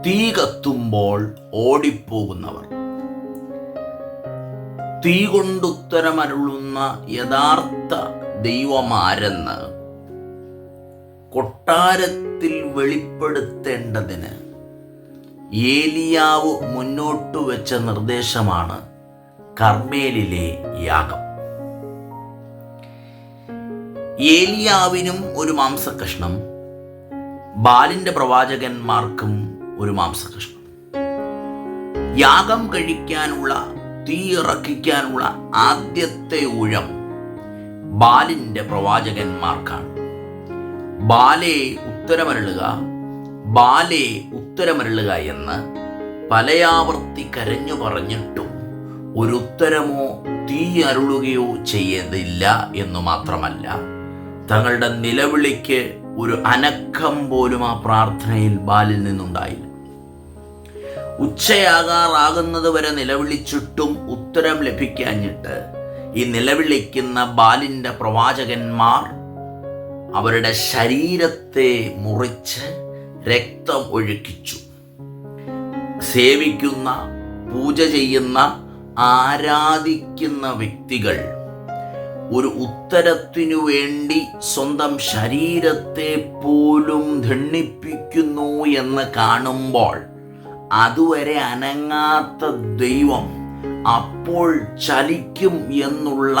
തീ കത്തുമ്പോൾ ഓടിപ്പോകുന്നവർ. തീ കൊണ്ടുത്തരമരുളുന്ന യഥാർത്ഥ ദൈവമാരെന്ന് കൊട്ടാരത്തിൽ വെളിപ്പെടുത്തേണ്ടതിന് ഏലിയാവ് മുന്നോട്ട് വെച്ച നിർദ്ദേശമാണ് കർമ്മേലിലെ യാഗം. ഏലിയാവിനും ഒരു മാംസകഷ്ണം, ബാലിന്റെ പ്രവാചകന്മാർക്കും ഒരു മാംസകഷ്ണം. യാഗം കഴിക്കാനുള്ള, തീ ഇറക്കിക്കാനുള്ള ആദ്യത്തെ ഊഴം ബാലിന്റെ പ്രവാചകന്മാർക്കാണ്. ബാലേ ഉത്തരമരുളുക, ബാലേ ഉത്തരമരുളുക എന്ന് പലയാവർത്തി കരഞ്ഞു പറഞ്ഞിട്ടും ഒരു ഉത്തരമോ തീ അരുളുകയോ ചെയ്യതില്ല എന്നു മാത്രമല്ല, തങ്ങളുടെ നിലവിളിക്ക് ഒരു അനക്കം പോലും ആ പ്രാർത്ഥനയിൽ ബാലിൽ നിന്നുണ്ടായില്ല. ഉച്ചയാകാറാകുന്നത് വരെ നിലവിളിച്ചിട്ടും ഉത്തരം ലഭിക്കാഞ്ഞിട്ട് ഈ നിലവിളിക്കുന്ന ബാലിന്റെ പ്രവാചകന്മാർ അവരുടെ ശരീരത്തെ മുറിച്ച് രക്തം ഒഴുക്കിച്ചു. സേവിക്കുന്ന, പൂജ ചെയ്യുന്ന, ആരാധിക്കുന്ന വ്യക്തികൾ ഒരു ഉത്തരത്തിനു വേണ്ടി സ്വന്തം ശരീരത്തെ പോലും ദണ്ഡിപ്പിക്കുന്നു എന്ന് കാണുമ്പോൾ അതുവരെ അനങ്ങാത്ത ദൈവം അപ്പോൾ ചലിക്കും എന്നുള്ള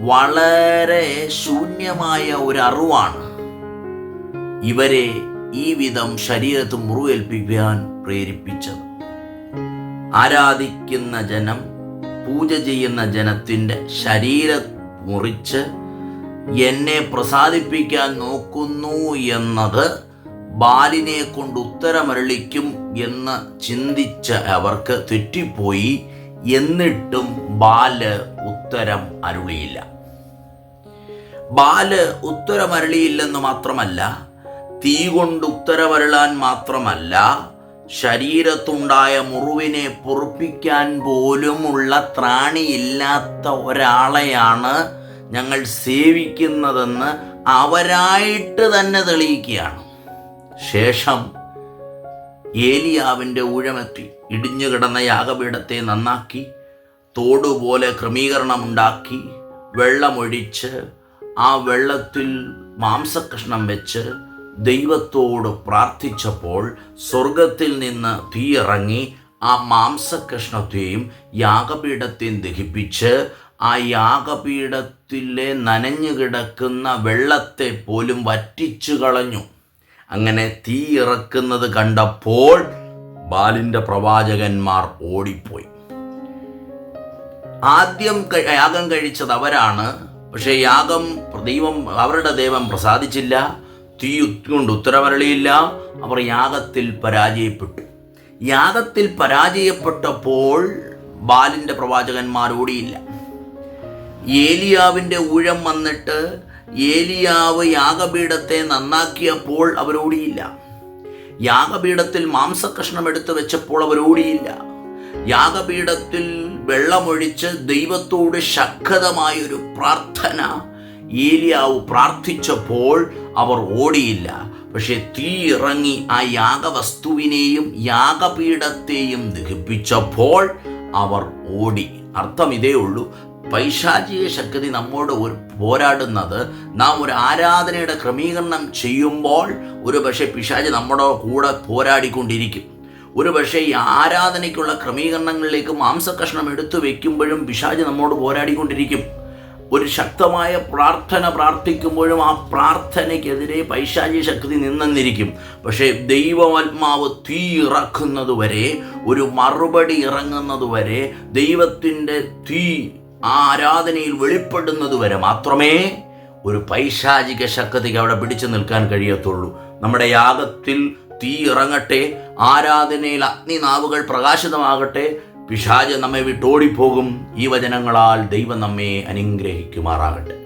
വളരെ ശൂന്യമായ ഒരു അറിവാണ് ഇവരെ ഈ വിധം ശരീരത്ത് മുറിവേൽപ്പിക്കാൻ പ്രേരിപ്പിച്ചത്. ആരാധിക്കുന്ന ജനം, പൂജ ചെയ്യുന്ന ജനത്തിൻ്റെ ശരീരം മുറിച്ച് എന്നെ പ്രസാദിപ്പിക്കാൻ നോക്കുന്നു എന്നത് ബാലിനെ കൊണ്ട് ഉത്തരമരുളിക്കും എന്ന് ചിന്തിച്ച അവർക്ക് തെറ്റിപ്പോയി. എന്നിട്ടും ബാല് ഉത്തരം അരുളിയില്ല. ബാല് ഉത്തരമരുളിയില്ലെന്ന് മാത്രമല്ല, തീ കൊണ്ട് ഉത്തരമരുളാൻ മാത്രമല്ല, ശരീരത്തുണ്ടായ മുറിവിനെ പൊറുപ്പിക്കാൻ പോലുമുള്ള ത്രാണിയില്ലാത്ത ഒരാളെയാണ് ഞങ്ങൾ സേവിക്കുന്നതെന്ന് അവരായിട്ട് തന്നെ തെളിയിക്കുകയാണ്. ശേഷം ഏലിയാവിൻ്റെ ഊഴമെത്തി. ഇടിഞ്ഞുകിടന്ന യാഗപീഠത്തെ നന്നാക്കി, തോടുപോലെ ക്രമീകരണമുണ്ടാക്കി, വെള്ളമൊഴിച്ച് ആ വെള്ളത്തിൽ മാംസകഷ്ണം വെച്ച് ദൈവത്തോട് പ്രാർത്ഥിച്ചപ്പോൾ സ്വർഗത്തിൽ നിന്ന് തീ ഇറങ്ങി ആ മാംസകഷ്ണത്തെയും യാഗപീഠത്തെയും ദഹിപ്പിച്ച് ആ യാഗപീഠത്തിലെ നനഞ്ഞു കിടക്കുന്ന വെള്ളത്തെ പോലും വറ്റിച്ചു കളഞ്ഞു. അങ്ങനെ തീ ഇറക്കുന്നത് കണ്ടപ്പോൾ ബാലിന്റെ പ്രവാചകന്മാർ ഓടിപ്പോയി. ആദ്യം യാഗം കഴിച്ചത് അവരാണ്. പക്ഷേ അവരുടെ ദൈവം പ്രസാദിച്ചില്ല. തീ കൊണ്ട് ഉത്തരമരുളിയില്ല. അവർ യാഗത്തിൽ പരാജയപ്പെട്ടു. യാഗത്തിൽ പരാജയപ്പെട്ടപ്പോൾ ബാലിന്റെ പ്രവാചകന്മാർ ഓടിയില്ല. ഏലിയാവിൻ്റെ ഊഴം വന്നിട്ട് ഏലിയാവ് യാഗപീഠത്തെ നന്നാക്കിയപ്പോൾ അവരോടിയില്ല. യാഗപീഠത്തിൽ മാംസകഷ്ണം എടുത്തു വെച്ചപ്പോൾ അവരോടിയില്ല. യാഗപീഠത്തിൽ വെള്ളമൊഴിച്ച് ദൈവത്തോട് ശക്തമായൊരു പ്രാർത്ഥന ഏലിയാവ് പ്രാർത്ഥിച്ചപ്പോൾ അവർ ഓടിയില്ല. പക്ഷെ തീ ഇറങ്ങി ആ യാഗവസ്തുവിനെയും യാഗപീഠത്തെയും ദഹിപ്പിച്ചപ്പോൾ അവർ ഓടി. അർത്ഥം ഇതേ ഉള്ളൂ, പൈശാചിക ശക്തി നമ്മോട് പോരാടുന്നത് നാം ഒരു ആരാധനയുടെ ക്രമീകരണം ചെയ്യുമ്പോൾ ഒരു പക്ഷേ പിശാചി നമ്മുടെ കൂടെ പോരാടിക്കൊണ്ടിരിക്കും. ഒരു പക്ഷേ ഈ ആരാധനയ്ക്കുള്ള ക്രമീകരണങ്ങളിലേക്ക് മാംസകഷ്ണം എടുത്തു വയ്ക്കുമ്പോഴും പിശാചി നമ്മോട് പോരാടിക്കൊണ്ടിരിക്കും. ഒരു ശക്തമായ പ്രാർത്ഥന പ്രാർത്ഥിക്കുമ്പോഴും ആ പ്രാർത്ഥനയ്ക്കെതിരെ പൈശാചിക ശക്തി നിന്നിരിക്കും. പക്ഷേ ദൈവാത്മാവ് തീ ഇറക്കുന്നതുവരെ, ഒരു മറുപടി ഇറങ്ങുന്നതുവരെ, ദൈവത്തിൻ്റെ തീ ആ ആരാധനയിൽ വെളിപ്പെടുന്നത് വരെ മാത്രമേ ഒരു പൈശാചിക ശക്തിക്ക് അവിടെ പിടിച്ചു നിൽക്കാൻ കഴിയത്തുള്ളൂ. നമ്മുടെ യാഗത്തിൽ തീ ഇറങ്ങട്ടെ, ആരാധനയിൽ അഗ്നിനാവുകൾ പ്രകാശിതമാകട്ടെ, പിശാച് നമ്മെ വിട്ടോടിപ്പോകും. ഈ വചനങ്ങളാൽ ദൈവം നമ്മെ അനുഗ്രഹിക്കുമാറാകട്ടെ.